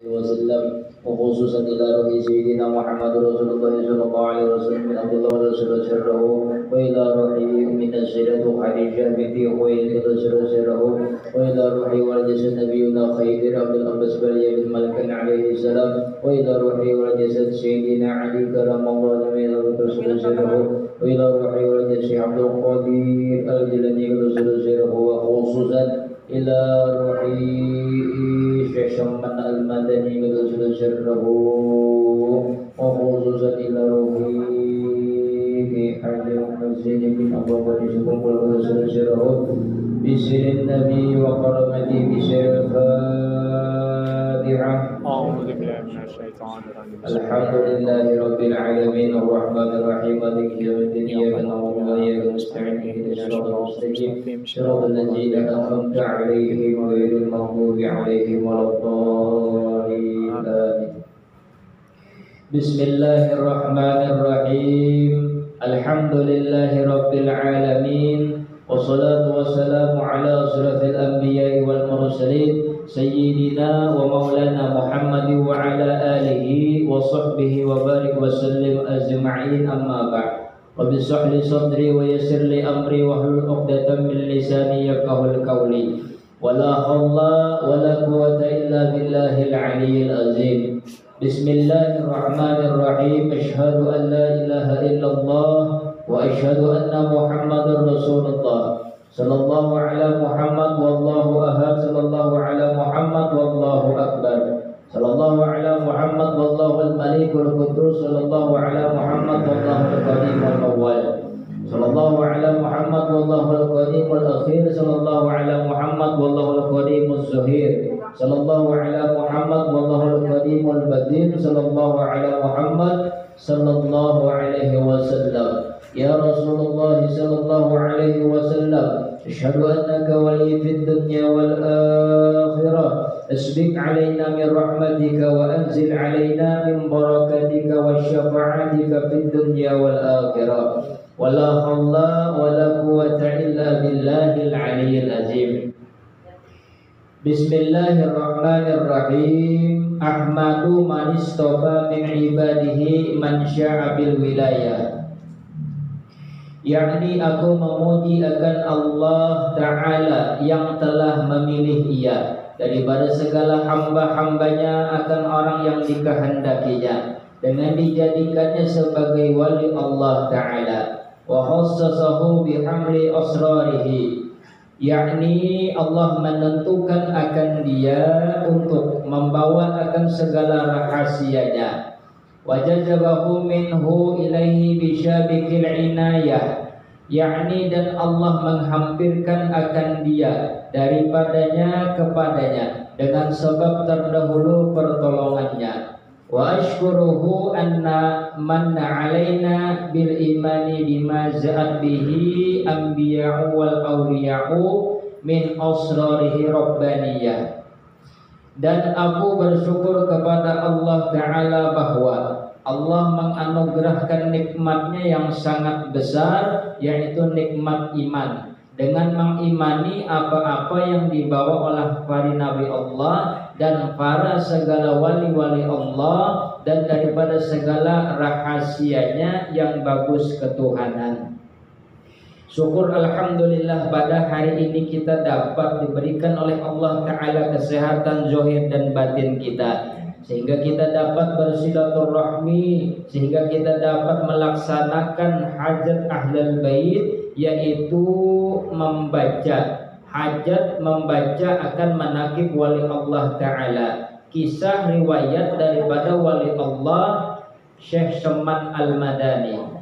وسلم وخصوصا إلى روح سيدنا محمد رسول الله صلى الله عليه وسلم من عبد الله ورسول سره وإلى روحه من السيدة خديجة بنت خويلد رسول سره وإلى روحه والجسد نبينا خير عبد الأنبس بلية بن ملك عليه السلام وإلى روحه والجسد سيدنا علي كرم الله وجهه رسول سره وإلى روحه والجسد عبد القادر الجيلاني رسول سره وخصوصا إلى روحي شيخ شمن المدني رسول سره وخصوصا إلى روحي حاج محمد بن أبو بكر رسول سره بسر النبي وكرمته بسر الفاتحة. أعوذ بالله من الشيطان الرجيم. الحمد لله رب العالمين الرحمن الرحيم مالك يوم الدين إياك نعبد وإياك نستعين اهدنا الصراط المستقيم صراط الذين أنعمت عليهم غير المغضوب عليهم ولا الضالين آمين. بسم الله الرحمن الرحيم الحمد لله رب العالمين والصلاة والسلام على أشرف الأنبياء والمرسلين سيدنا ومولانا محمد وعلى آله وصحبه وبارك وسلم أجمعين أما بعد رب اشرح لي صدري ويسر لي أمري واحلل عقدة من لساني يفقهوا قولي ولا حول ولا قوة إلا بالله العلي العظيم. بسم الله الرحمن الرحيم أشهد أن لا إله إلا الله وأشهد أن محمدا رسول الله صلى الله على محمد والله أحد صلى الله على محمد والله أكبر صلى الله على محمد والله الملك القدوس صلى الله على محمد والله القديم الأول صلى الله على محمد والله القديم الأخير صلى الله على محمد والله القديم الظهير صلى الله على محمد والله القديم البديل صلى الله على محمد صلى الله عليه وسلم. يا رسول الله صلى الله عليه وسلم أشهد أنك ولي في الدنيا والآخرة اسبق علينا من رحمتك وأنزل علينا من بركاتك وشفاعتك في الدنيا والآخرة ولا حول ولا قوة إلا بالله العلي العظيم. بسم الله الرحمن الرحيم أحمد من اصطفى من عباده من شاء بالولاية. Yakni aku memuji akan Allah Ta'ala yang telah memilih ia daripada segala hamba-hambanya akan orang yang dikehendakinya dengan dijadikannya sebagai wali Allah Ta'ala wa khassasahu bihamli asrarihi, yakni Allah menentukan akan dia untuk membawa akan segala rahasianya wajazabahu minhu ilaihi bisyabikil inayah, yakni dan Allah menghampirkan akan dia daripadanya kepadanya dengan sebab terdahulu pertolongannya. Wa ashkuruhu anna manna alaina bil imani bima za'at bihi anbiya'u wal awliya'u min asrarihi rabbaniyah. Dan aku bersyukur kepada Allah Ta'ala bahwa Allah menganugerahkan nikmatnya yang sangat besar, yaitu nikmat iman, dengan mengimani apa-apa yang dibawa oleh para nabi Allah dan para segala wali-wali Allah dan daripada segala rahasianya yang bagus ketuhanan. Syukur alhamdulillah pada hari ini kita dapat diberikan oleh Allah Ta'ala kesehatan zahir dan batin kita, sehingga kita dapat bersilaturahmi, sehingga kita dapat melaksanakan hajat ahlul bait, yaitu membaca akan manaqib wali Allah Ta'ala, kisah riwayat daripada wali Allah Syekh Shomman Al-Madani.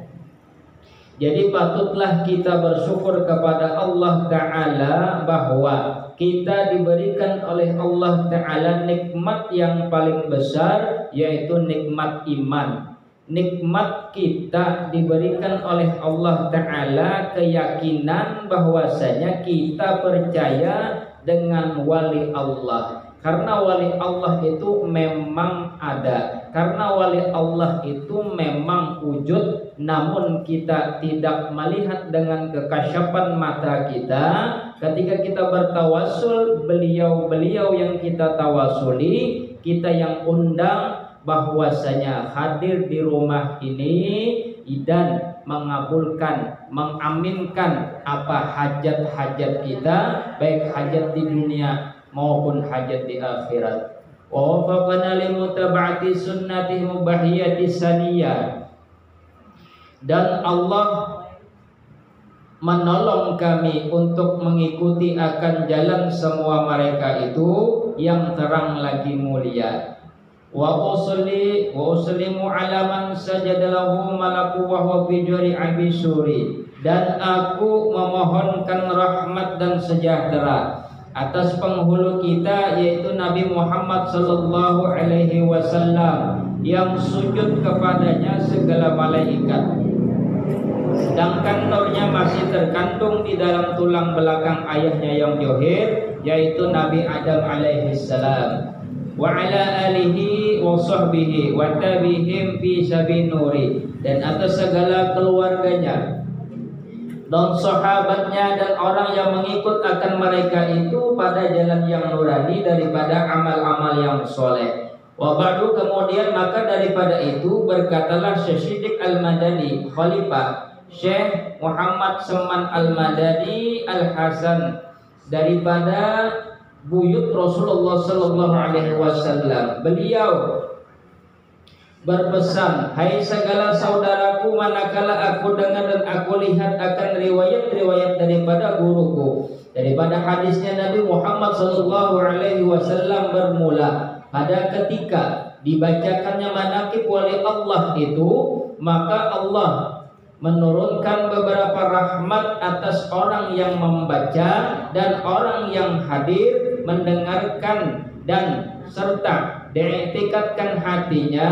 Jadi patutlah kita bersyukur kepada Allah Ta'ala bahwa kita diberikan oleh Allah Ta'ala nikmat yang paling besar, yaitu nikmat iman. Nikmat kita diberikan oleh Allah Ta'ala keyakinan bahwasanya kita percaya dengan wali Allah. Karena wali Allah itu memang ada, karena wali Allah itu memang wujud, namun kita tidak melihat dengan kekasyapan mata kita. Ketika kita bertawasul, beliau-beliau yang kita tawasuli, kita yang undang bahwasanya hadir di rumah ini dan mengabulkan, mengaminkan apa hajat-hajat kita, baik hajat di dunia maupun hajat di akhirat. Wa wafaqana li mutaba'ati sunnati mubahiyati saniyah. Dan Allah menolong kami untuk mengikuti akan jalan semua mereka itu yang terang lagi mulia. Wa uslimu ala man sajada lahu malaku wa huwa fi jari abi suri. Dan aku memohonkan rahmat dan sejahtera atas penghulu kita yaitu Nabi Muhammad sallallahu alaihi wasallam yang sujud kepadanya segala malaikat. Sedangkan nurnya masih terkandung di dalam tulang belakang ayahnya yang johir yaitu Nabi Adam alaihi salam. Wa ala alihi wa sahbihi wa tabihim fi sabi nuri. Dan atas segala keluarganya dan sahabatnya dan orang yang mengikut akan mereka itu pada jalan yang nurani daripada amal-amal yang soleh. Wa ba'du, kemudian maka daripada itu berkatalah Syekh Siddiq Al-Madani Khalifah Syekh Muhammad Seman Al-Madani Al-Hasan daripada buyut Rasulullah sallallahu alaihi wasallam. Beliau berpesan, hai segala saudaraku, manakala aku dengar dan aku lihat akan riwayat-riwayat daripada guruku, daripada hadisnya Nabi Muhammad sallallahu alaihi wasallam bermula pada ketika dibacakannya manaqib wali Allah itu, maka Allah menurunkan beberapa rahmat atas orang yang membaca dan orang yang hadir mendengarkan, dan serta diiktikadkan hatinya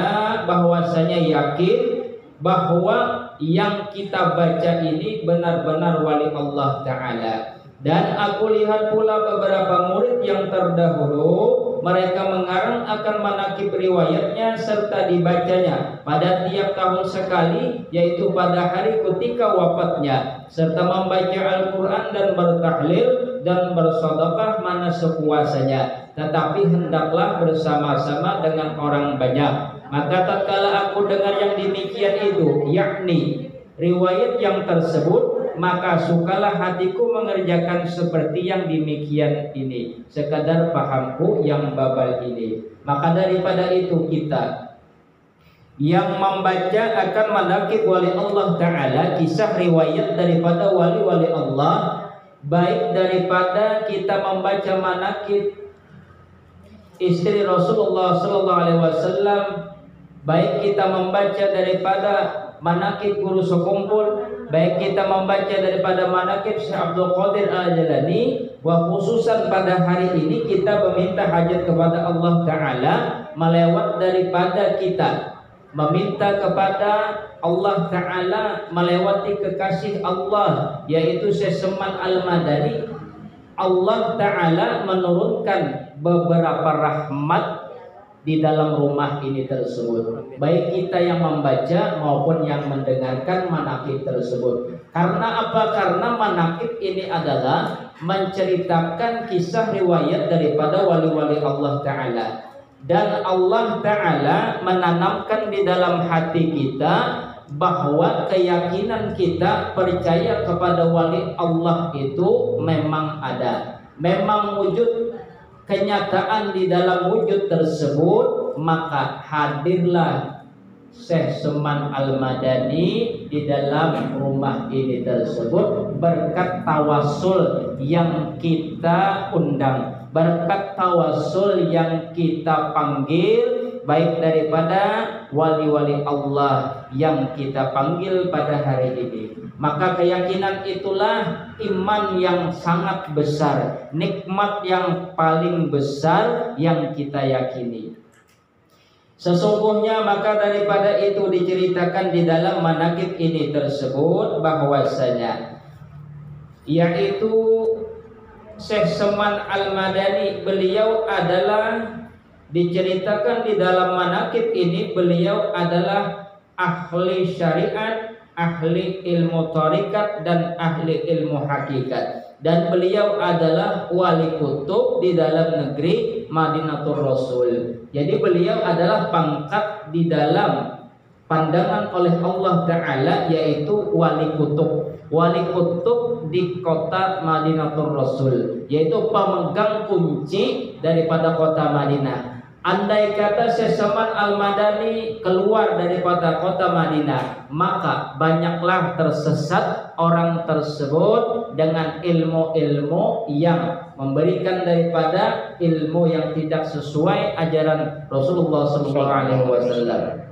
bahwasanya yakin bahwa yang kita baca ini benar-benar wali Allah Ta'ala. Dan aku lihat pula beberapa murid yang terdahulu mereka mengarang akan manaqib riwayatnya serta dibacanya pada tiap tahun sekali, yaitu pada hari ketika wafatnya, serta membaca Al-Quran dan bertahlil dan bersedekah mana sekuasanya, tetapi hendaklah bersama-sama dengan orang banyak. Maka tatkala aku dengar yang demikian itu, yakni riwayat yang tersebut, maka sukalah hatiku mengerjakan seperti yang demikian ini, sekadar pahamku yang babal ini. Maka daripada itu kita yang membaca akan manaqib wali Allah Ta'ala, kisah riwayat daripada wali-wali Allah, baik daripada kita membaca manaqib istri Rasulullah sallallahu alaihi wasallam, baik kita membaca daripada manaqib guru sekumpul, baik kita membaca daripada manaqib Syekh Abdul Qadir Al-Jalani, wa khususan pada hari ini kita meminta hajat kepada Allah Ta'ala melewat daripada kita meminta kepada Allah Ta'ala melewati kekasih Allah yaitu Syekh Seman Al-Madani. Allah Ta'ala menurunkan beberapa rahmat di dalam rumah ini tersebut, baik kita yang membaca maupun yang mendengarkan manaqib tersebut. Karena apa? Karena manaqib ini adalah menceritakan kisah riwayat daripada wali-wali Allah Ta'ala, dan Allah Ta'ala menanamkan di dalam hati kita bahwa keyakinan kita percaya kepada wali Allah itu memang ada, memang wujud kenyataan di dalam wujud tersebut. Maka hadirlah Syekh Seman Al-Madani di dalam rumah ini tersebut berkat tawasul yang kita undang, berkat tawasul yang kita panggil, baik daripada wali-wali Allah yang kita panggil pada hari ini. Maka keyakinan itulah iman yang sangat besar, nikmat yang paling besar yang kita yakini. Sesungguhnya maka daripada itu diceritakan di dalam manaqib ini tersebut bahwasanya yaitu Syekh Seman Al-Madani, beliau adalah diceritakan di dalam manaqib ini beliau adalah ahli syariat, ahli ilmu tarikat dan ahli ilmu hakikat, dan beliau adalah wali kutub di dalam negeri Madinatul Rasul. Jadi beliau adalah pangkat di dalam pandangan oleh Allah Ta'ala, yaitu wali kutub. Wali kutub di kota Madinatul Rasul, yaitu pemegang kunci daripada kota Madinah. Andai kata Seseman Al-Madani keluar daripada kota Madinah, maka banyaklah tersesat orang tersebut dengan ilmu-ilmu yang memberikan daripada ilmu yang tidak sesuai ajaran Rasulullah SAW.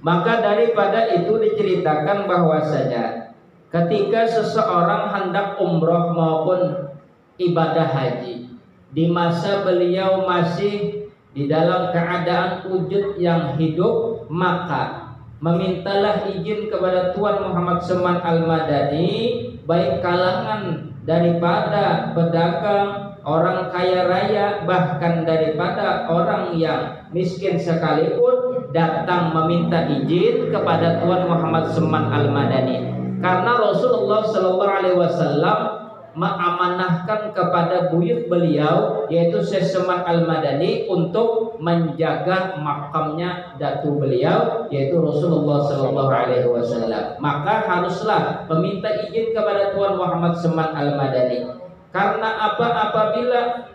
Maka daripada itu diceritakan bahwasanya ketika seseorang hendak umroh maupun ibadah haji, di masa beliau masih di dalam keadaan wujud yang hidup, maka memintalah izin kepada Tuan Muhammad Seman Al-Madani, baik kalangan daripada pedagang, orang kaya raya, bahkan daripada orang yang miskin sekalipun, datang meminta izin kepada Tuan Muhammad Seman Al-Madani. Karena Rasulullah SAW mengamanahkan kepada buyut beliau, yaitu Syekh Seman Al-Madani, untuk menjaga makamnya datu beliau, yaitu Rasulullah SAW. Maka haruslah meminta izin kepada Tuan Muhammad Seman Al-Madani. Karena apabila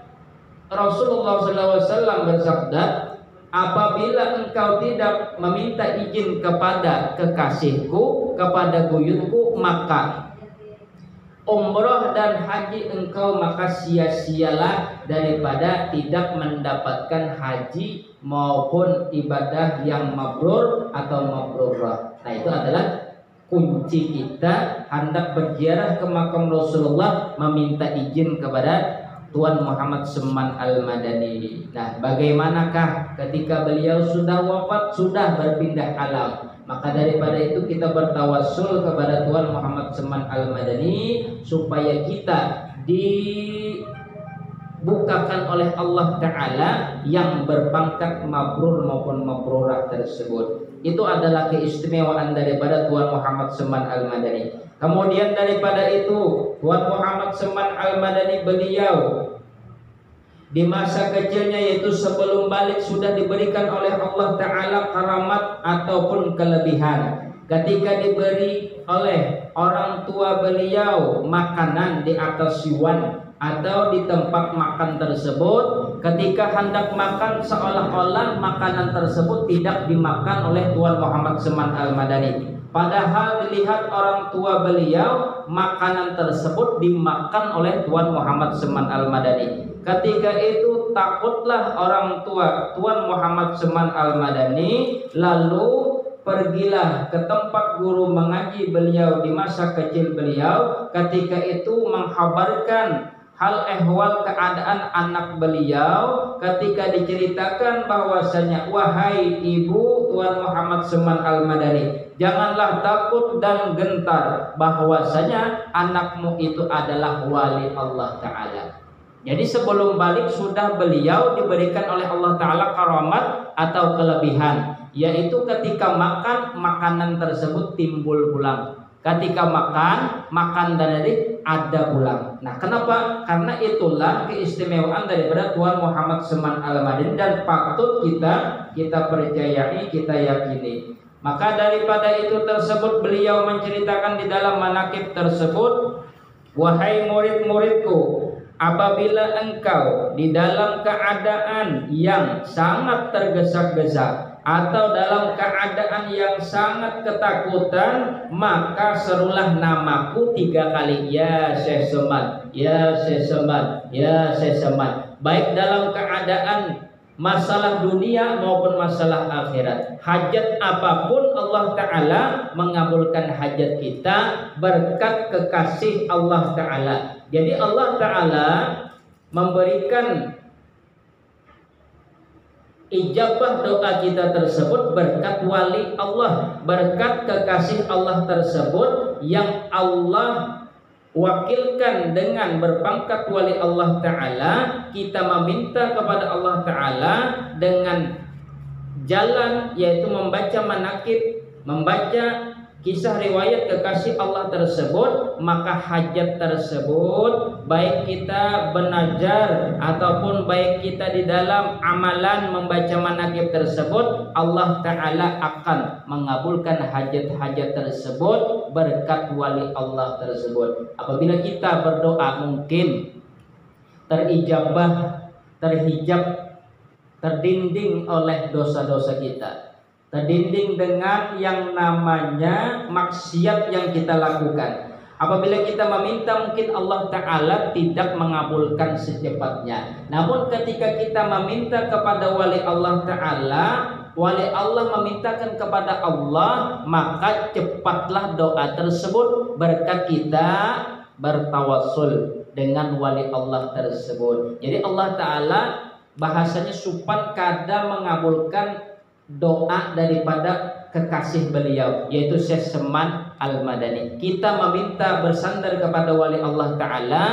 Rasulullah SAW bersabda, apabila engkau tidak meminta izin kepada kekasihku, kepada buyutku, maka umroh dan haji engkau maka sia-sialah daripada tidak mendapatkan haji maupun ibadah yang mabrur atau mabrurah. Nah, itu adalah kunci kita hendak berziarah ke makam Rasulullah, meminta izin kepada Tuan Muhammad Seman Al-Madani. Nah, bagaimanakah ketika beliau sudah wafat, sudah berpindah alam? Maka daripada itu kita bertawassul kepada Tuan Muhammad Seman Al-Madani supaya kita dibukakan oleh Allah Ta'ala yang berpangkat mabrur maupun mabrurah tersebut. Itu adalah keistimewaan daripada Tuan Muhammad Seman Al-Madani. Kemudian daripada itu, Tuan Muhammad Seman Al-Madani beliau di masa kecilnya, yaitu sebelum balik, sudah diberikan oleh Allah Ta'ala karamat ataupun kelebihan. Ketika diberi oleh orang tua beliau makanan di atas siwan atau di tempat makan tersebut, ketika hendak makan seolah-olah makanan tersebut tidak dimakan oleh Tuan Muhammad Seman Al-Madani. Padahal dilihat orang tua beliau, makanan tersebut dimakan oleh Tuan Muhammad Seman Al-Madani. Ketika itu takutlah orang tua Tuan Muhammad Seman Al-Madani, lalu pergilah ke tempat guru mengaji beliau di masa kecil beliau. Ketika itu menghabarkan hal ehwal keadaan anak beliau, ketika diceritakan bahwasanya, wahai ibu Tuan Muhammad Seman Al-Madani, janganlah takut dan gentar bahwasanya anakmu itu adalah wali Allah Ta'ala. Jadi sebelum balik sudah beliau diberikan oleh Allah Ta'ala karamat atau kelebihan, yaitu ketika makan, makanan tersebut timbul pulang. Ketika makan dari ada pulang. Nah, kenapa? Karena itulah keistimewaan daripada Tuan Muhammad Seman Al-Madani dan patut kita percayai, kita yakini. Maka daripada itu tersebut beliau menceritakan di dalam manaqib tersebut, wahai murid-muridku, apabila engkau di dalam keadaan yang sangat tergesa-gesa atau dalam keadaan yang sangat ketakutan, maka serulah namaku 3 kali, ya Syekh Seman, ya Syekh Seman, ya Syekh Seman. Baik dalam keadaan masalah dunia maupun masalah akhirat, hajat apapun Allah Ta'ala mengabulkan hajat kita berkat kekasih Allah Ta'ala. Jadi Allah Ta'ala memberikan ijabah doa kita tersebut berkat wali Allah, berkat kekasih Allah tersebut yang Allah wakilkan dengan berpangkat wali Allah Ta'ala. Kita meminta kepada Allah Ta'ala dengan jalan, yaitu membaca manaqib, membaca kisah riwayat kekasih Allah tersebut, maka hajat tersebut baik kita belajar ataupun baik kita di dalam amalan membaca manaqib tersebut, Allah Ta'ala akan mengabulkan hajat-hajat tersebut berkat wali Allah tersebut. Apabila kita berdoa mungkin terijabah, terhijab, terdinding oleh dosa-dosa kita, terdinding dengan yang namanya maksiat yang kita lakukan. Apabila kita meminta mungkin Allah Ta'ala tidak mengabulkan secepatnya. Namun ketika kita meminta kepada wali Allah Ta'ala, wali Allah memintakan kepada Allah, maka cepatlah doa tersebut berkat kita bertawassul dengan wali Allah tersebut. Jadi Allah Ta'ala bahasanya supan kadang mengabulkan doa daripada kekasih beliau, yaitu Syekh Seman Al-Madani. Kita meminta bersandar kepada wali Allah Ta'ala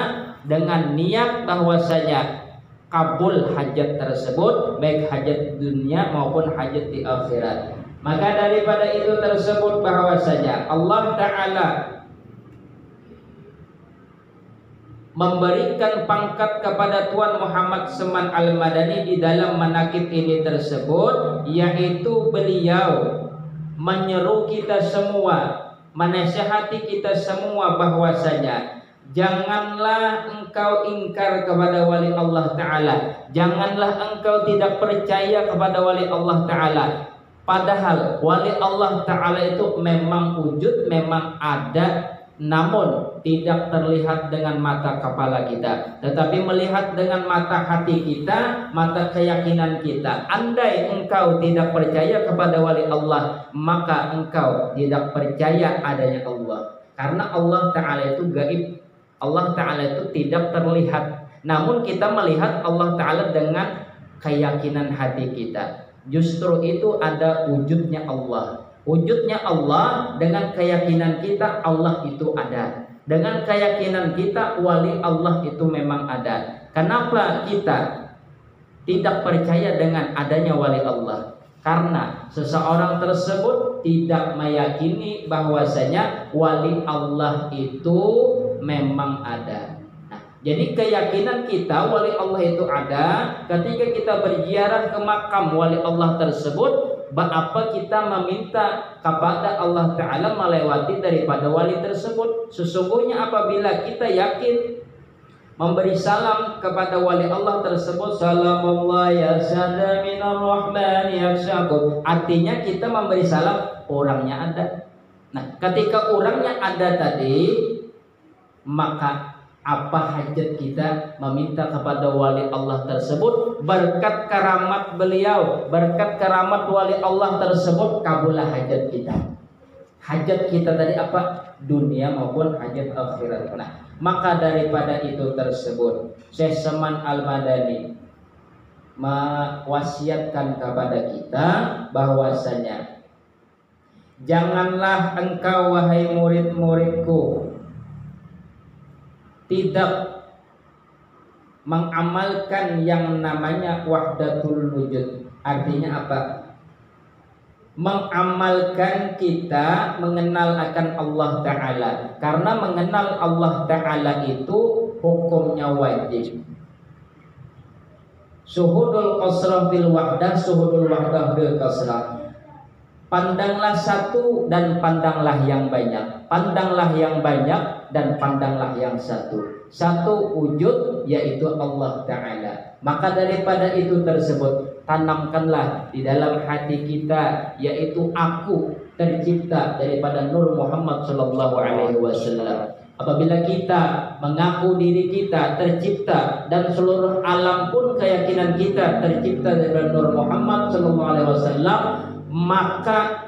dengan niat bahwasanya kabul hajat tersebut, baik hajat dunia maupun hajat di akhirat. Maka daripada itu tersebut bahwasanya Allah Ta'ala memberikan pangkat kepada Tuan Muhammad Seman Al-Madani di dalam manaqib ini tersebut, yaitu beliau menyeru kita semua, menasihati kita semua bahwasanya janganlah engkau ingkar kepada wali Allah Ta'ala, janganlah engkau tidak percaya kepada wali Allah Ta'ala. Padahal wali Allah Ta'ala itu memang wujud, memang ada, namun tidak terlihat dengan mata kepala kita, tetapi melihat dengan mata hati kita, mata keyakinan kita. Andai engkau tidak percaya kepada wali Allah, maka engkau tidak percaya adanya Allah. Karena Allah Ta'ala itu gaib, Allah Ta'ala itu tidak terlihat, namun kita melihat Allah Ta'ala dengan keyakinan hati kita. Justru itu ada wujudnya Allah. Wujudnya Allah dengan keyakinan kita Allah itu ada. Dengan keyakinan kita wali Allah itu memang ada. Kenapa kita tidak percaya dengan adanya wali Allah? Karena seseorang tersebut tidak meyakini bahwasanya wali Allah itu memang ada. Jadi keyakinan kita wali Allah itu ada ketika kita berziarah ke makam wali Allah tersebut. Apa kita meminta kepada Allah Ta'ala melewati daripada wali tersebut. Sesungguhnya apabila kita yakin memberi salam kepada wali Allah tersebut, salamullah ya sada minar rahmani yaksyakum, artinya kita memberi salam orangnya ada. Nah ketika orangnya ada tadi, maka apa hajat kita meminta kepada wali Allah tersebut, berkat karamat beliau, berkat karamat wali Allah tersebut, kabullah hajat kita. Hajat kita tadi apa? Dunia maupun hajat akhirat. Nah, maka daripada itu tersebut, Syekh Seman Al-Madani mewasiatkan kepada kita bahwasanya janganlah engkau wahai murid-muridku tidak mengamalkan yang namanya wahdatul wujud. Artinya apa? Mengamalkan kita mengenal akan Allah Ta'ala. Karena mengenal Allah Ta'ala itu hukumnya wajib. Suhudul qasrah bil wahdah, suhudul wahdah bil qasrah. Pandanglah satu dan pandanglah yang banyak. Pandanglah yang banyak dan pandanglah yang satu. Satu wujud yaitu Allah Ta'ala. Maka daripada itu tersebut, tanamkanlah di dalam hati kita, yaitu aku tercipta daripada Nur Muhammad Sallallahu Alaihi Wasallam. Apabila kita mengaku diri kita tercipta dan seluruh alam pun keyakinan kita tercipta daripada Nur Muhammad Sallallahu Alaihi Wasallam, maka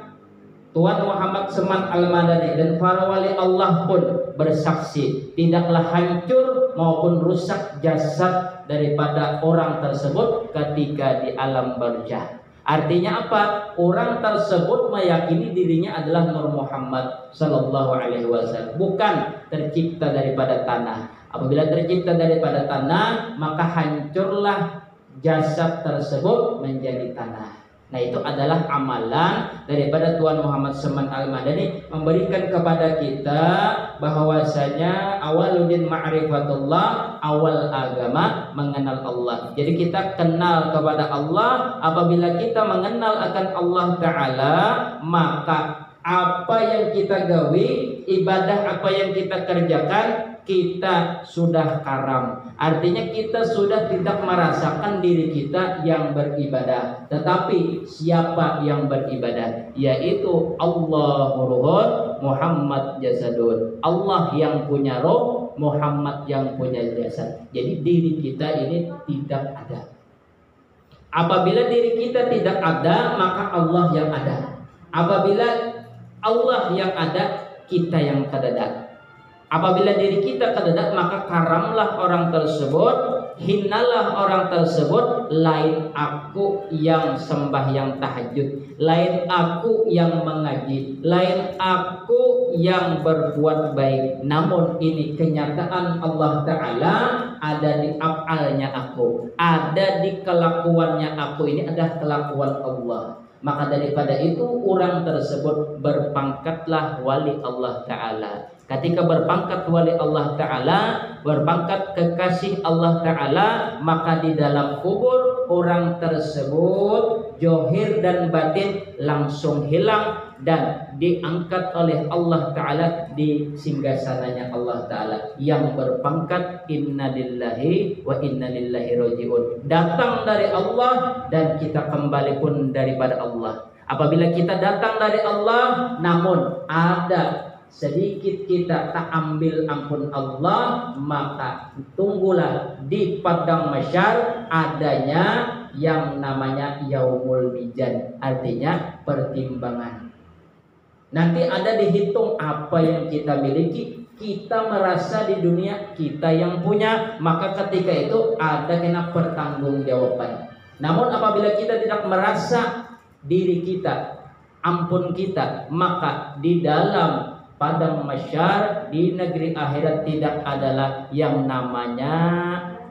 Tuan Muhammad Seman Al-Madani dan para wali Allah pun bersaksi tidaklah hancur maupun rusak jasad daripada orang tersebut ketika di alam barzah. Artinya apa? Orang tersebut meyakini dirinya adalah Nur Muhammad Sallallahu Alaihi Wasallam, bukan tercipta daripada tanah. Apabila tercipta daripada tanah, maka hancurlah jasad tersebut menjadi tanah. Nah itu adalah amalan daripada Tuan Muhammad Saman Al-Madani memberikan kepada kita bahwasanya awaludin ma'rifatullah, awal agama mengenal Allah. Jadi kita kenal kepada Allah. Apabila kita mengenal akan Allah Ta'ala, maka apa yang kita gawe, ibadah apa yang kita kerjakan, kita sudah karam. Artinya kita sudah tidak merasakan diri kita yang beribadah, tetapi siapa yang beribadah, yaitu Allahu Ruhun, Muhammad jasadun. Allah yang punya roh, Muhammad yang punya jasad. Jadi diri kita ini tidak ada. Apabila diri kita tidak ada, maka Allah yang ada. Apabila Allah yang ada, kita yang kadada. Apabila diri kita kadada, maka karamlah orang tersebut, hinalah orang tersebut. Lain aku yang sembahyang tahajud, lain aku yang mengaji, lain aku yang berbuat baik. Namun ini kenyataan Allah Ta'ala ada di af'alnya aku, ada di kelakuannya aku. Ini adalah kelakuan Allah. Maka daripada itu orang tersebut berpangkatlah wali Allah Ta'ala. Ketika berpangkat wali Allah Ta'ala, berpangkat kekasih Allah Ta'ala, maka di dalam kubur orang tersebut johir dan batin langsung hilang dan diangkat oleh Allah Ta'ala di singgasananya Allah Ta'ala yang berpangkat inna lillahi wa inna lillahi raji'un. Datang dari Allah dan kita kembali pun daripada Allah. Apabila kita datang dari Allah namun ada sedikit kita tak ambil ampun Allah, maka tunggulah di padang mahsyar adanya yang namanya yaumul mizan, artinya pertimbangan. Nanti ada dihitung apa yang kita miliki. Kita merasa di dunia kita yang punya, maka ketika itu ada kena pertanggungjawaban. Namun apabila kita tidak merasa diri kita, ampun kita, maka di dalam padang mahsyar di negeri akhirat tidak adalah yang namanya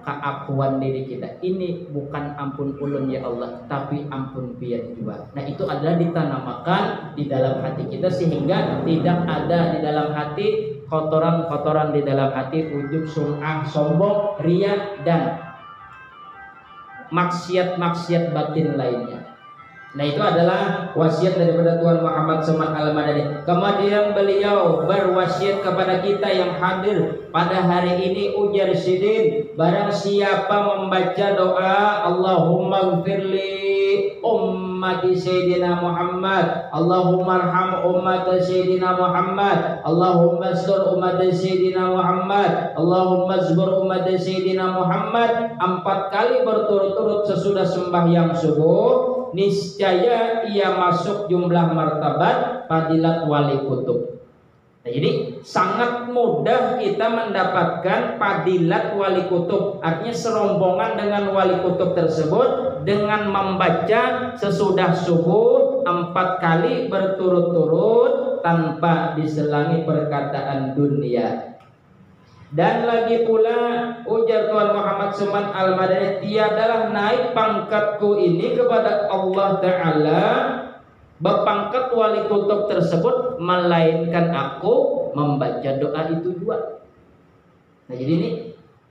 keakuan diri kita. Ini bukan ampun ulun ya Allah, tapi ampun pian juga. Nah itu adalah ditanamakan di dalam hati kita sehingga tidak ada di dalam hati kotoran-kotoran di dalam hati, ujub, sum'ah, sombong, riya dan maksiat-maksiat batin lainnya. Nah itu adalah wasiat daripada Tuan Muhammad Saman Al-Madani. Kemudian beliau berwasiat kepada kita yang hadir pada hari ini, ujar sidin, barang siapa membaca doa Allahumma gfirli ummati Sayyidina Muhammad, Allahumma arham ummati Sayyidina Muhammad, Allahumma astur ummati Sayyidina Muhammad, Allahumma zbur ummati Sayyidina Muhammad 4 kali berturut-turut sesudah sembahyang subuh, niscaya ia masuk jumlah martabat fadilat wali kutub. Nah, jadi sangat mudah kita mendapatkan fadilat wali kutub. Artinya serombongan dengan wali kutub tersebut dengan membaca sesudah subuh 4 kali berturut-turut tanpa diselangi perkataan dunia. Dan lagi pula ujar Tuan Muhammad Saman Al-Madani, tiadalah naik pangkatku ini kepada Allah Ta'ala berpangkat wali kutub tersebut melainkan aku membaca doa itu juga. Nah jadi ini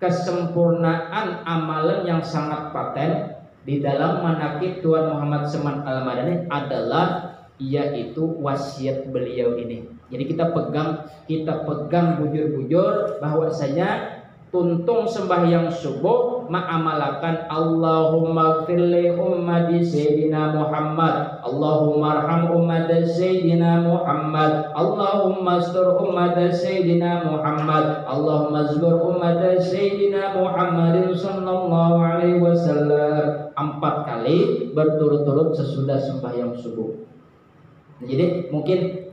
kesempurnaan amalan yang sangat paten di dalam manaqib Tuan Muhammad Saman Al-Madani adalah yaitu wasiat beliau ini. Jadi kita pegang bujur-bujur bahwasanya tuntung sembahyang subuh ma'amalakan Allahumma gfirli ummati Sayyidina Muhammad, Allahumma arham ummati Sayyidina Muhammad, Allahumma astur ummati Sayyidina Muhammad, Allahumma zbur ummati Sayyidina Muhammadin sallallahu alaihi wasallam 4 kali berturut-turut sesudah sembahyang subuh. Jadi mungkin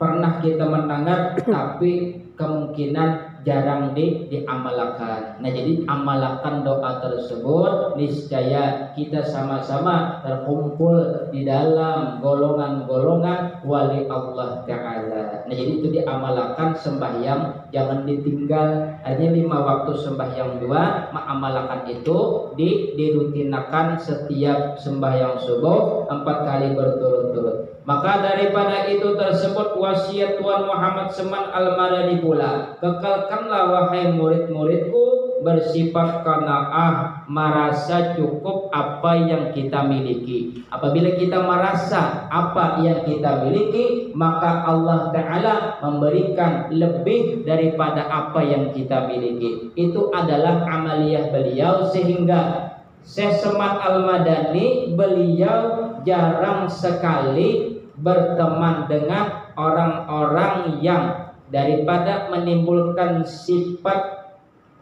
pernah kita mendengar tapi kemungkinan jarang diamalkan. Nah, jadi amalkan doa tersebut, niscaya kita sama-sama terkumpul di dalam golongan-golongan wali Allah Ta'ala. Nah, jadi itu diamalkan sembahyang, jangan ditinggal. Artinya 5 waktu sembahyang 2, mengamalkan itu dirutinakan setiap sembahyang subuh 4 kali berturut-turut. Maka daripada itu tersebut wasiat Tuan Muhammad Seman Al-Madani pula, kekalkanlah wahai murid-muridku bersifat qanaah, merasa cukup apa yang kita miliki. Apabila kita merasa apa yang kita miliki, maka Allah Ta'ala memberikan lebih daripada apa yang kita miliki. Itu adalah amaliyah beliau, sehingga Syekh Seman Al-Madani beliau jarang sekali berteman dengan orang-orang yang daripada menimbulkan sifat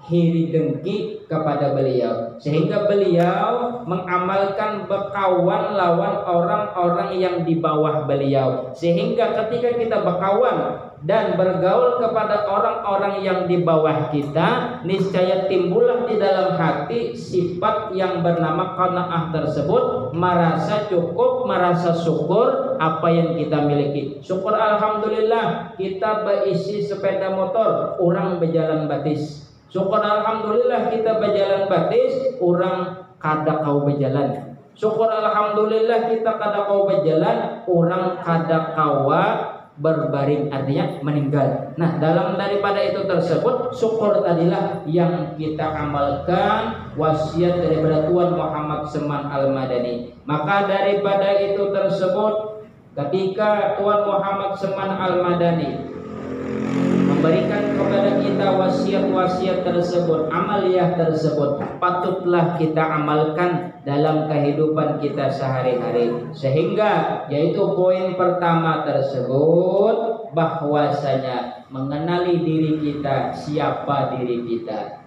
hiri dengki kepada beliau, sehingga beliau mengamalkan berkawan lawan orang-orang yang di bawah beliau, sehingga ketika kita berkawan dan bergaul kepada orang-orang yang di bawah kita, niscaya timbullah di dalam hati sifat yang bernama qanaah tersebut, merasa cukup, merasa syukur apa yang kita miliki. Syukur alhamdulillah kita berisi sepeda motor, orang berjalan batis. Syukur alhamdulillah kita berjalan batis, orang kada kau berjalan. Syukur alhamdulillah kita kada kau berjalan, orang kada kawa berbaring, artinya meninggal. Nah, dalam daripada itu tersebut, syukur tadilah yang kita amalkan wasiat daripada Tuan Muhammad Seman Al-Madani. Maka daripada itu tersebut, ketika Tuan Muhammad Seman Al-Madani memberikan kepada kita wasiat-wasiat tersebut, amaliyah tersebut, patutlah kita amalkan dalam kehidupan kita sehari-hari. Sehingga yaitu poin pertama tersebut, bahwasanya mengenali diri kita, siapa diri kita.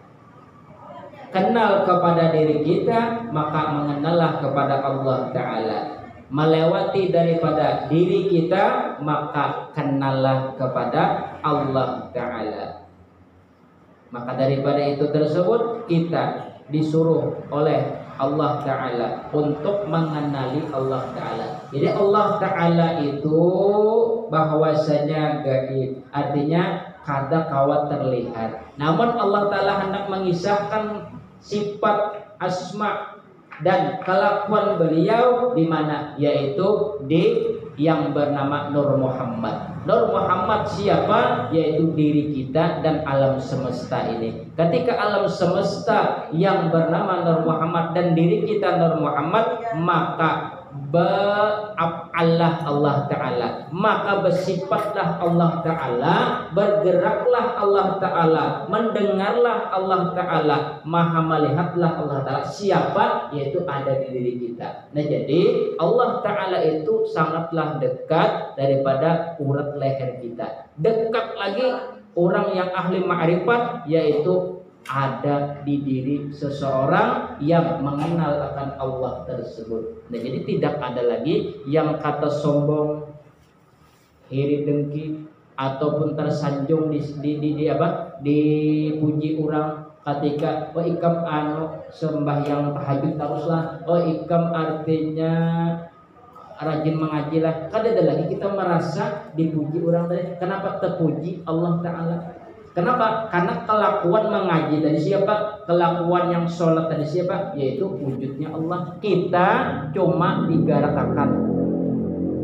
Kenal kepada diri kita, maka mengenallah kepada Allah Ta'ala. Melewati daripada diri kita, maka kenallah kepada Allah Ta'ala. Maka daripada itu tersebut, kita disuruh oleh Allah Ta'ala untuk mengenali Allah Ta'ala. Jadi Allah Ta'ala itu bahwasanya gaib, artinya kada kawa terlihat. Namun Allah Ta'ala hendak mengisahkan sifat asma dan kelakuan beliau di mana, yaitu di yang bernama Nur Muhammad. Nur Muhammad siapa? Yaitu diri kita dan alam semesta ini. Ketika alam semesta yang bernama Nur Muhammad dan diri kita Nur Muhammad, maka Allah Ta'ala, maka bersifatlah Allah Ta'ala, bergeraklah Allah Ta'ala, mendengarlah Allah Ta'ala, maha melihatlah Allah Ta'ala. Siapa? Yaitu ada di diri kita. Nah, jadi Allah Ta'ala itu sangatlah dekat daripada urat leher kita. Dekat lagi orang yang ahli ma'rifat, yaitu ada di diri seseorang yang mengenal akan Allah tersebut. Nah, jadi tidak ada lagi yang kata sombong, iri dengki, ataupun tersanjung dipuji orang ketika ikam sembahyang tahajud teruslah, ikam artinya rajin mengaji lah. Kada ada lagi kita merasa dipuji orang tadi. Kenapa terpuji Allah Ta'ala? Kenapa? Karena kelakuan mengaji dari siapa? Kelakuan yang sholat dari siapa? Yaitu wujudnya Allah. Kita cuma digarakakan.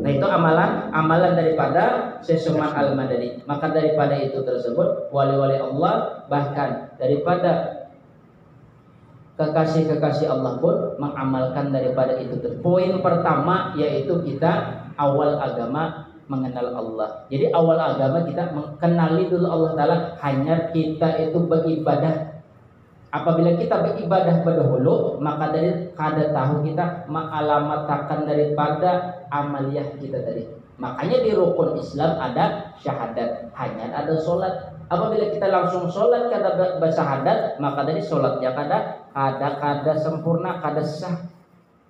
Nah, itu amalan daripada Syekh Seman Al-Madani. Maka daripada itu tersebut, wali-wali Allah, bahkan daripada kekasih-kekasih Allah pun mengamalkan daripada itu. Poin pertama yaitu kita awal agama mengenal Allah. Jadi awal agama kita mengenali dulu Allah Ta'ala. Hanya kita itu beribadah. Apabila kita beribadah berdahulu, maka dari kada tahu kita mengalamatakan daripada amaliyah kita tadi. Makanya di rukun Islam ada syahadat, hanya ada solat. Apabila kita langsung solat kada bersyahadat, maka dari solatnya kada sempurna, kada sah.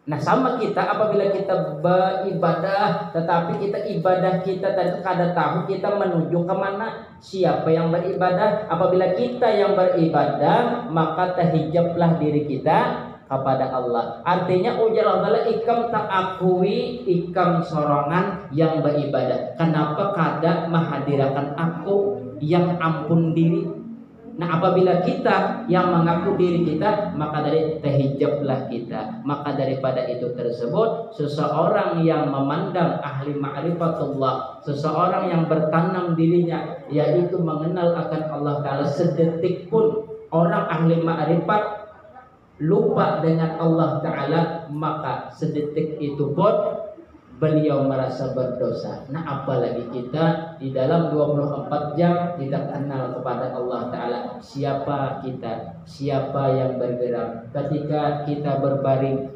Nah sama kita apabila kita beribadah, tetapi kita ibadah kita tadi kada tahu kita menuju kemana, siapa yang beribadah. Apabila kita yang beribadah, maka terhijablah diri kita kepada Allah. Artinya ujar Allah ikam tak akui ikam sorongan yang beribadah. Kenapa kada menghadirkan aku yang ampun diri? Nah apabila kita yang mengaku diri kita, maka dari terhijablah kita. Maka daripada itu tersebut, seseorang yang memandang ahli ma'rifatullah, seseorang yang bertanam dirinya yaitu mengenal akan Allah Ta'ala, sedetik pun orang ahli ma'rifat lupa dengan Allah Ta'ala, maka sedetik itu pun beliau merasa berdosa. Nah apalagi kita di dalam 24 jam tidak kenal kepada Allah Ta'ala. Siapa kita? Siapa yang bergerak? Ketika kita berbaring,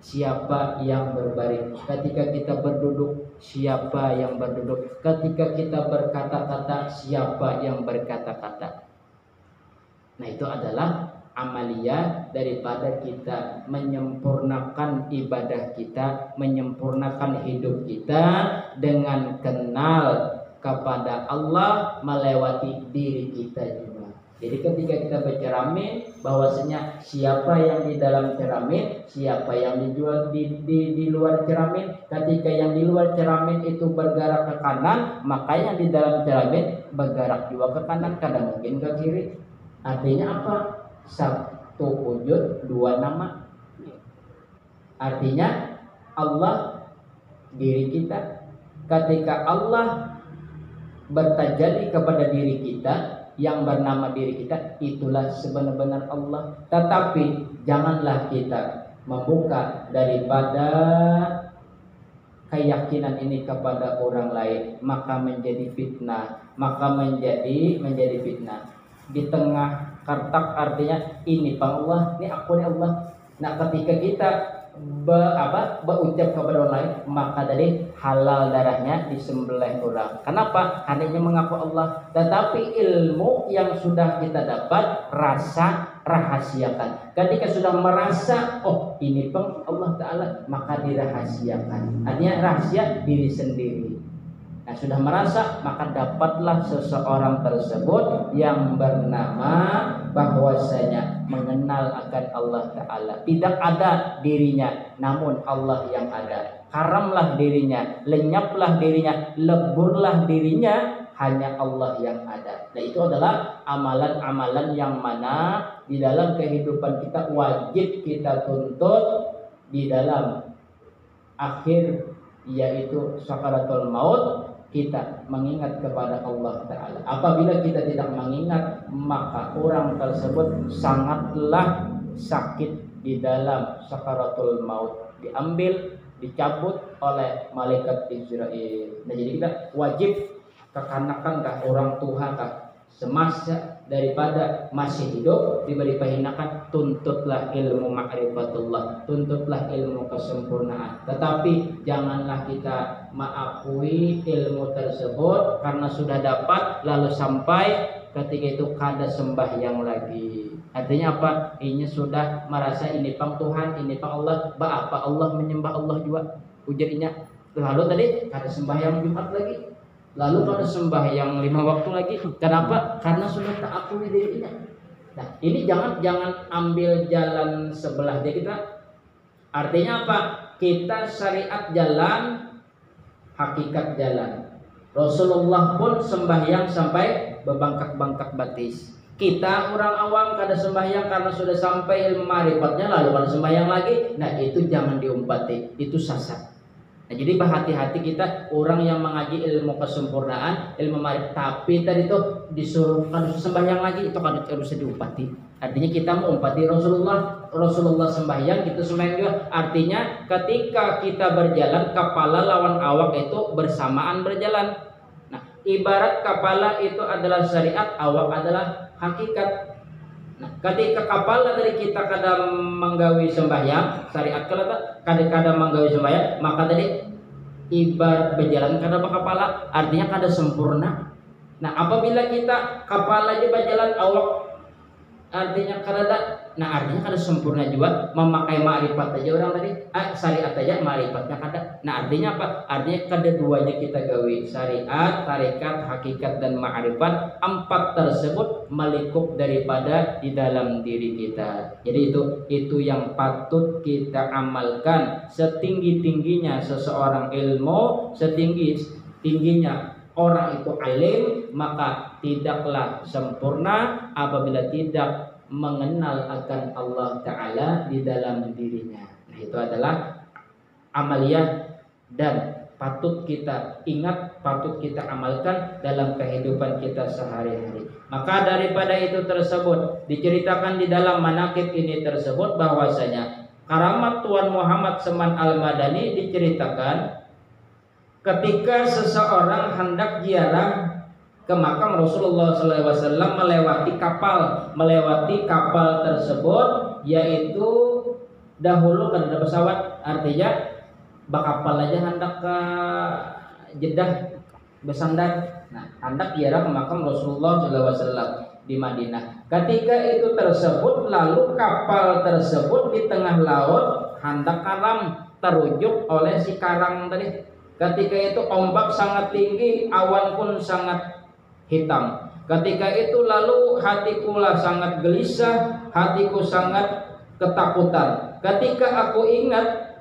siapa yang berbaring? Ketika kita berduduk, siapa yang berduduk? Ketika kita berkata-kata, siapa yang berkata-kata? Nah itu adalah amalia daripada kita menyempurnakan ibadah kita, menyempurnakan hidup kita dengan kenal kepada Allah melewati diri kita juga. Jadi ketika kita bercermin, bahwasanya siapa yang di dalam cermin, siapa yang di luar cermin. Ketika yang di luar cermin itu bergerak ke kanan, maka yang di dalam cermin bergerak juga ke kanan, kadang mungkin ke kiri. Artinya apa? Satu wujud dua nama. Artinya Allah diri kita. Ketika Allah bertajalli kepada diri kita yang bernama diri kita, itulah sebenar-benar Allah. Tetapi janganlah kita membuka daripada keyakinan ini kepada orang lain, maka menjadi fitnah, maka menjadi fitnah. Di tengah kartak artinya ini Pak Allah, ini aku ni Allah. Nah ketika kita berucap kepada orang lain, maka dari halal darahnya disembelih orang. Kenapa? Hanya mengaku Allah. Tetapi ilmu yang sudah kita dapat, rasa rahasiakan. Ketika sudah merasa, oh ini Pak Allah Ta'ala, maka dirahasiakan. Artinya rahasia diri sendiri. Nah sudah merasa, maka dapatlah seseorang tersebut yang bernama bahwasanya mengenal akan Allah Ta'ala. Tidak ada dirinya, namun Allah yang ada. Haramlah dirinya, lenyaplah dirinya, leburlah dirinya, hanya Allah yang ada. Nah itu adalah amalan-amalan yang mana di dalam kehidupan kita wajib kita tuntut di dalam akhir, yaitu sakaratul maut. Kita mengingat kepada Allah Ta'ala. Apabila kita tidak mengingat, maka orang tersebut sangatlah sakit di dalam sakaratul maut, diambil, dicabut oleh malaikat Israel. Nah jadi kita wajib kekanakan orang Tuhan semasa daripada masih hidup diberi perhinakan, tuntutlah ilmu ma'rifatullah, tuntutlah ilmu kesempurnaan. Tetapi janganlah kita mengakui ilmu tersebut karena sudah dapat lalu sampai ketika itu kada sembahyang lagi. Artinya apa? Ini sudah merasa ini pang Tuhan, ini pang Allah. Apa Allah menyembah Allah juga ujarnya. Lalu tadi kada sembahyang Jumat lagi, lalu kada sembahyang 5 waktu lagi. Kenapa? Karena sudah tak akui dirinya. Nah ini jangan ambil jalan sebelah dia kita. Artinya apa? Kita syariat jalan, hakikat jalan. Rasulullah pun sembahyang sampai berbangkak-bangkak batis. Kita orang awam kada sembahyang karena sudah sampai ilmu marifatnya, lalu kalau sembahyang lagi, nah itu jangan diumpati, itu sasar. Nah, jadi berhati-hati kita orang yang mengaji ilmu kesempurnaan, ilmu marifat, tapi tadi itu disuruh kalau sembahyang lagi itu kan harus diumpati. Artinya kita mengumpati Rasulullah sembahyang, kita sembahyang juga. Artinya ketika kita berjalan, kepala lawan awak itu bersamaan berjalan. Nah, ibarat kepala itu adalah syariat, awak adalah hakikat. Nah, ketika kepala dari kita kadang menggawi sembahyang, syariat kadang menggawi sembahyang, maka tadi ibarat berjalan kadang kepala, artinya kadang sempurna. Nah, apabila kita kepala aja berjalan, awak artinya kada. Nah artinya kada sempurna juga memakai ma'rifat aja orang tadi, syariat aja ma'rifatnya kada. Nah artinya apa? Artinya kedua-duanya kita gawe, syariat, tarekat, hakikat dan ma'rifat, empat tersebut melingkup daripada di dalam diri kita. Jadi itu yang patut kita amalkan. Setinggi-tingginya seseorang ilmu, setinggi-tingginya orang itu alim, maka tidaklah sempurna apabila tidak mengenal akan Allah Ta'ala di dalam dirinya. Nah itu adalah amaliyah dan patut kita ingat, patut kita amalkan dalam kehidupan kita sehari-hari. Maka daripada itu tersebut diceritakan di dalam manaqib ini tersebut bahwasanya karamat Tuan Muhammad Seman Al-Madani diceritakan ketika seseorang hendak ziarah ke makam Rasulullah SAW melewati kapal tersebut, yaitu dahulu kan ada pesawat, artinya bakapal aja hendak ke Jeddah bersandar. Nah, hendak ziarah ke makam Rasulullah SAW di Madinah. Ketika itu tersebut, lalu kapal tersebut di tengah laut hendak karam terujuk oleh si karang tadi. Ketika itu ombak sangat tinggi, awan pun sangat hitam. Ketika itu lalu hatiku lah sangat gelisah, hatiku sangat ketakutan. Ketika aku ingat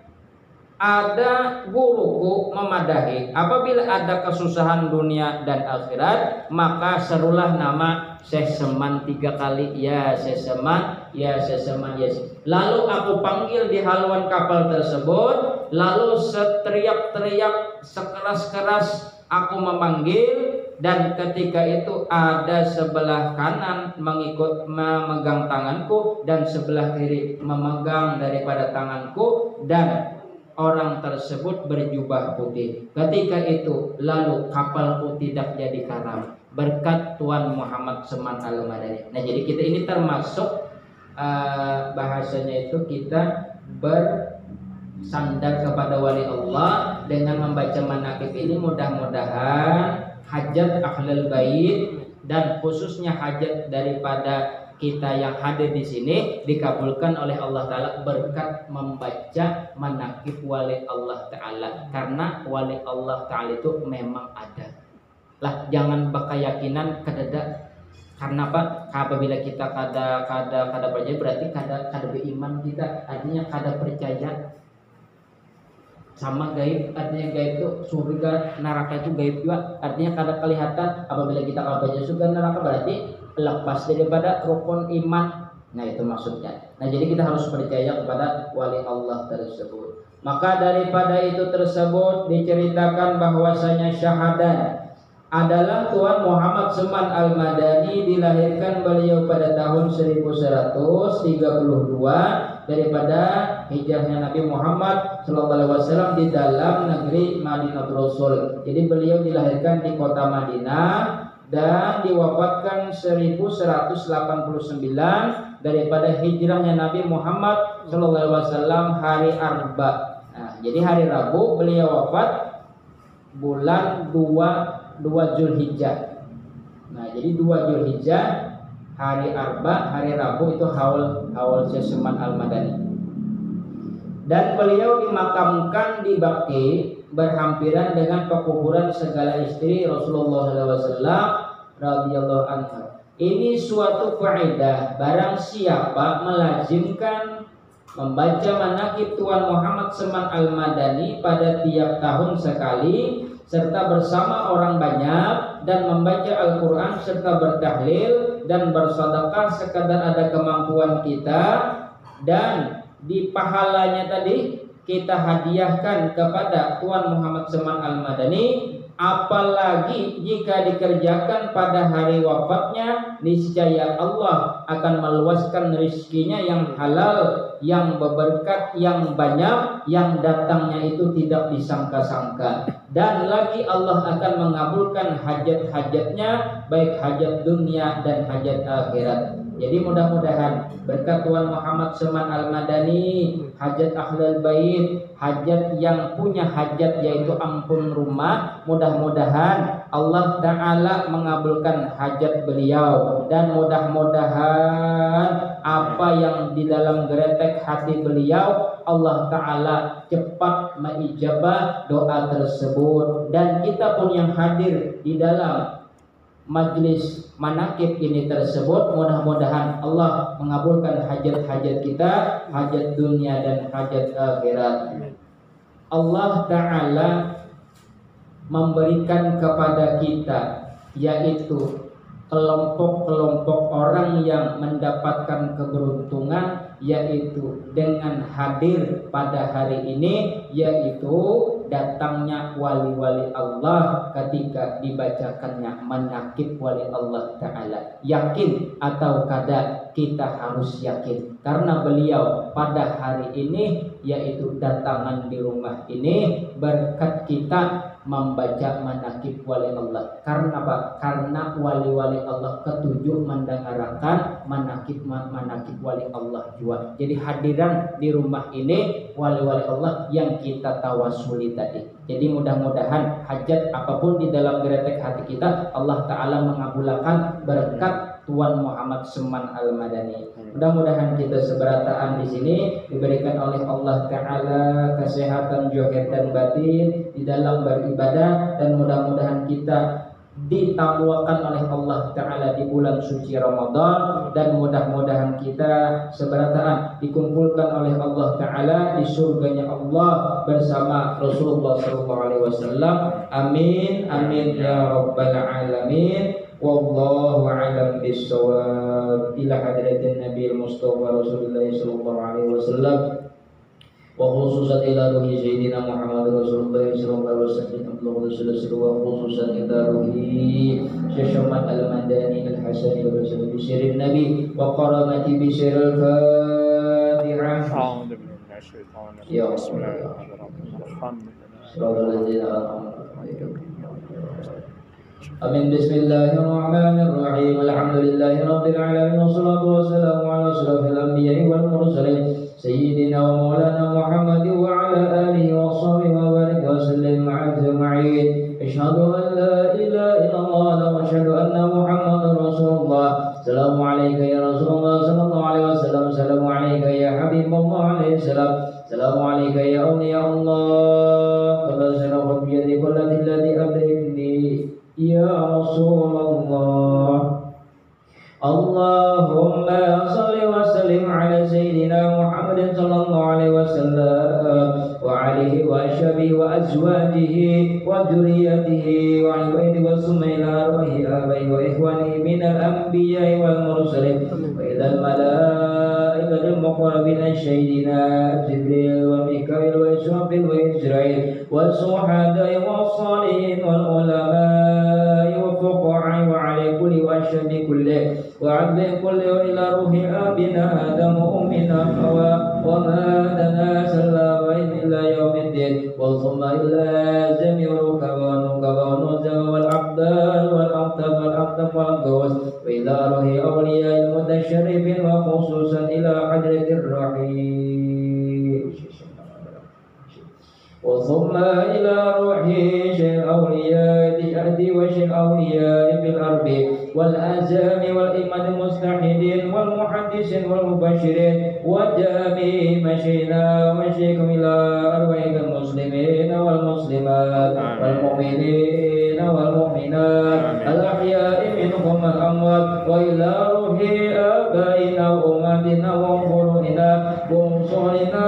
ada guruku memadahi, apabila ada kesusahan dunia dan akhirat, maka serulah nama Syekh Seman 3 kali, ya Syekh Seman, ya Syekh Seman, ya. Lalu aku panggil di haluan kapal tersebut, lalu seteriak-teriak sekeras-keras aku memanggil. Dan ketika itu ada sebelah kanan memegang tanganku dan sebelah kiri memegang daripada tanganku, dan orang tersebut berjubah putih. Ketika itu lalu kapalku tidak jadi karam berkat Tuan Muhammad Seman Al-Madani. Nah jadi kita ini termasuk bahasanya itu kita bersandar kepada wali Allah dengan membaca manaqib ini. Mudah-mudahan hajat ahlul bait dan khususnya hajat daripada kita yang hadir di sini dikabulkan oleh Allah Ta'ala berkat membaca manaqib wali Allah Ta'ala. Karena wali Allah Ta'ala itu memang ada. Lah jangan berkeyakinan kadada. Karena apa? Apabila kita kada percaya berarti kada beriman kita. Artinya kada percaya sama gaib. Artinya gaib itu surga, neraka itu gaib juga. Artinya kada kelihatan. Apabila kita kada percaya surga neraka berarti lepas daripada rukun iman. Nah itu maksudnya. Nah jadi kita harus percaya kepada wali Allah tersebut. Maka daripada itu tersebut diceritakan bahwasanya syahadat adalah Tuan Muhammad Seman Al-Madani. Dilahirkan beliau pada tahun 1132 daripada hijrahnya Nabi Muhammad SAW di dalam negeri Madinatul Rasul. Jadi beliau dilahirkan di kota Madinah dan diwafatkan 1189 daripada hijrahnya Nabi Muhammad SAW hari Arba. Nah, jadi hari Rabu beliau wafat, bulan 2 Zulhijjah. Nah, jadi 2 Zulhijjah, hari Arba, hari Rabu itu haul Syekh Seman Al-Madani. Dan beliau dimakamkan di Baqi berhampiran dengan pekuburan segala istri Rasulullah SAW radhiyallahu anha. Ini suatu faedah, barang siapa melazimkan membaca manaqib Tuan Muhammad Seman Al-Madani pada tiap tahun sekali, serta bersama orang banyak, dan membaca Al-Quran serta bertahlil dan bersedekah sekadar ada kemampuan kita, dan di pahalanya tadi kita hadiahkan kepada Tuan Muhammad Seman Al-Madani. Apalagi jika dikerjakan pada hari wafatnya, niscaya Allah akan meluaskan rizkinya yang halal, yang berberkat, yang banyak, yang datangnya itu tidak disangka-sangka. Dan lagi Allah akan mengabulkan hajat-hajatnya, baik hajat dunia dan hajat akhirat. Jadi mudah-mudahan berkat Tuan Muhammad Salman Al-Madani, hajat ahlul bait, hajat yang punya hajat yaitu ampun rumah, mudah-mudahan Allah Ta'ala mengabulkan hajat beliau, dan mudah-mudahan apa yang di dalam geretek hati beliau Allah Ta'ala cepat mengijabah doa tersebut. Dan kita pun yang hadir di dalam majlis manakib ini tersebut, mudah-mudahan Allah mengabulkan hajat-hajat kita, hajat dunia dan hajat akhirat. Allah Ta'ala memberikan kepada kita yaitu kelompok-kelompok orang yang mendapatkan keberuntungan, yaitu dengan hadir pada hari ini, yaitu datangnya wali-wali Allah ketika dibacakannya manakib wali Allah Ta'ala. Yakin atau kada, kita harus yakin, karena beliau pada hari ini yaitu datangan di rumah ini berkat kita membaca manakib wali Allah. Karena apa? Karena wali-wali Allah ketujuh mendengarkan manakib wali Allah juga. Jadi hadiran di rumah ini wali-wali Allah yang kita tawasuli tadi. Jadi mudah-mudahan hajat apapun di dalam geretek hati kita, Allah Ta'ala mengabulkan berkat Tuan Muhammad Salman Al-Madani. Mudah-mudahan kita seberataan di sini diberikan oleh Allah Ta'ala kesehatan zahir dan batin di dalam beribadah, dan mudah-mudahan kita ditamuakan oleh Allah Ta'ala di bulan suci Ramadan, dan mudah-mudahan kita seberataan dikumpulkan oleh Allah Ta'ala di surganya Allah bersama Rasulullah SAW. Amin amin ya rabbal alamin. Wallahu a'lam bissawab. Ila hadratin Nabi Mustafa Rasulullah sallallahu alaihi wasallam, wa khususan ila ruhi Sayyidina Muhammad Rasulullah sallallahu alaihi wasallam, wa khususan ila ruhi Syekh Al-Madani Al-Hasani wa sallam bi sirrin Nabi wa karamati bi sirril Fatihah. A'udzu billahi minasy syaithanir rajim. Bismillahirrahmanirrahim. Amin. Bismillahirrahmanirrahim. Alhamdulillahi rabbil alamin, wassalatu wassalamu ala asyrafil anbiya'i wal mursalin sayyidina wa maulana Muhammad wa ala alihi wa sahbihi wa barik wa sallim ajma'in. Asyhadu an la ilaha illallah wa asyhadu anna Muhammadar Rasulullah. Assalamu alayka ya Rasulullah sallallahu alaihi wasallam. Assalamu alayka ya Habibullah alaihi salam. Assalamu alayka ya awliya Allah. Qad sarafat bi yadi kullati allati abdani ya Rasulullah. Allahumma salli wa sallim ala sayyidina Muhammad sallallahu alaihi wasallam wa alihi wa ashabihi wa azwajihi wa dhurriyyatihi wa ibadihi wa sumaila wa abai wa ikhwanihi minal anbiya'i wal mursalin wa idal malaikatil muqarrabin sayyidina Jibril wa Mikail wa Israfil wa Israil wa suhada'i wa salihin wal ulama'i wa fuqaha'i wa ala kulli wa ashhadu kulli وعبد كل إلى روح أبينا آدم وأمنا حواء وما تناسل إلى يوم الدين وثم إلى جميع الركبان والنزل والأبدال والأقطاب والأقطاب والغوث وإلى روح أولياء المتشرفين وخصوصا إلى حضرة الرحيم وثم إلى روح شيخ أولياء الأرض وشيخ أولياء في الأرض والأزام والإمام المستحيدين والمحدثين والمبشرين وجميع مشينا ومشيكم إلى أرواح المسلمين والمسلمات والمؤمنين والمؤمنات الأحياء منهم الأموات وإلى روح آبائنا وأمهاتنا وقروننا وأنصارنا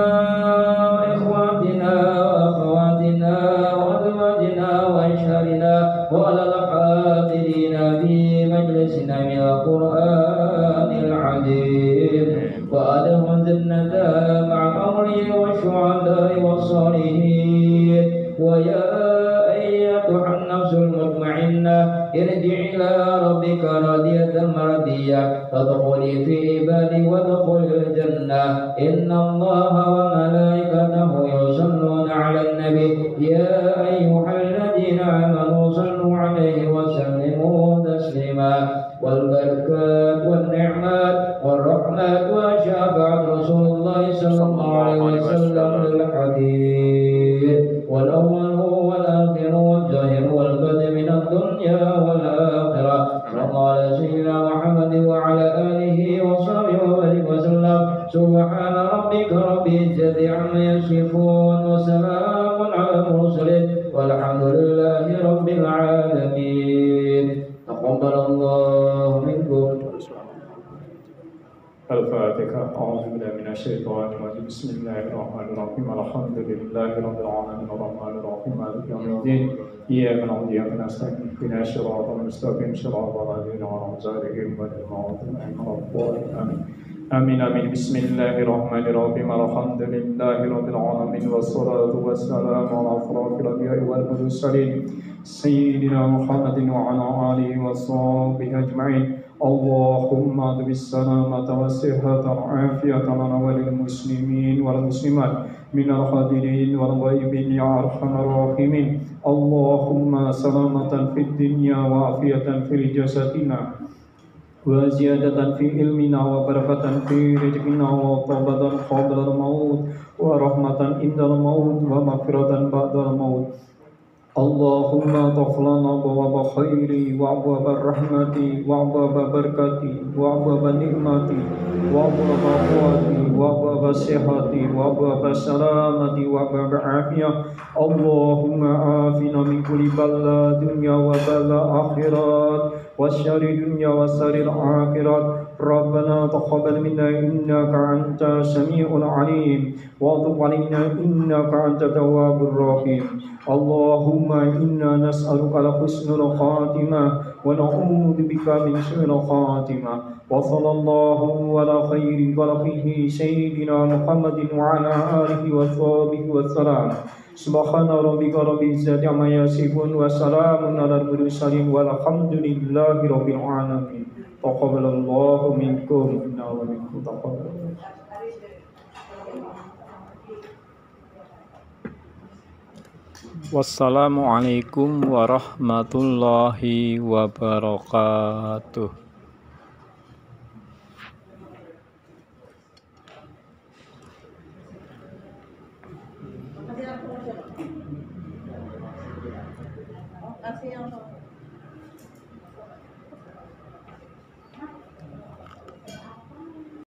وإخواتنا وأخواتنا وأزواجنا وأشهارنا وعلى الحاضرين في مجلسنا من القرآن العظيم وأدخل جنة مع الأمر والشهداء والصالحين. ويا أيتها النفس المطمئنة ارجع إلى ربك راضية مرضية فادخلي في عبادي وادخلي الجنة. إن الله وملائكته يصلون على النبي يا أيها الذين آمنوا صلوا عليه وسلموا تسليما. والبركات والنعمات صلى الله عليه وسلم بالحديث والأول والآخر والظاهر والباطن من الدنيا والآخرة وقال سيدنا محمد وعلى آله وصحبه وسلم سبحان ربك رب العزة عما يصفون وسلام على المرسلين والحمد لله رب العالمين تقبل الله منكم. الفاتحة. أعوذ بالله من الشيطان الرجيم. بسم الله الرحمن الرحيم. الحمد لله رب العالمين الرحمن الرحيم مالك يوم الدين إياك نعبد وإياك نستعين اهدنا الصراط المستقيم صراط الذين أنعمت عليهم غير المغضوب عليهم ولا الضالين آمين. آمين آمين. بسم الله الرحمن الرحيم. الحمد لله رب العالمين والصلاة والسلام على أشرف الأنبياء والمرسلين سيدنا محمد وعلى آله وصحبه أجمعين. اللهم اغفر السلامة والصحة والعافية لنا وللمسلمين والمسلمات من الحاضرين والغائبين يا أرحم الراحمين. اللهم سلامة في الدنيا وعافية في جسدنا وزيادة في علمنا وبركة في رزقنا وطوبة قبل الموت ورحمة عند الموت ومغفرة بعد الموت. اللهم اغفر لنا أبواب خير وأبواب الرحمة وأبواب بركة وأبواب نعمة وأبواب قوة وأبواب الصحة وأبواب السلامة وأبواب العافية. اللهم عافنا من كل بلاء دنيا وبلاء آخرات وشر الدنيا وشر الآخرة. ربنا تقبل منا إنك أنت السميع العليم وتب علينا إنك أنت التواب الرحيم. اللهم إنا نسألك حسن الخاتمة ونعوذ بك من سوء الخاتمة. وصلى الله على خير خلقه سيدنا محمد وعلى آله وصحبه وسلم. سبحان ربك رب العزة عما يصفون وسلام على المرسلين والحمد لله رب العالمين. تقبل الله منكم ومنكم. تقبل. Wassalamualaikum warahmatullahi wabarakatuh. Kasih yang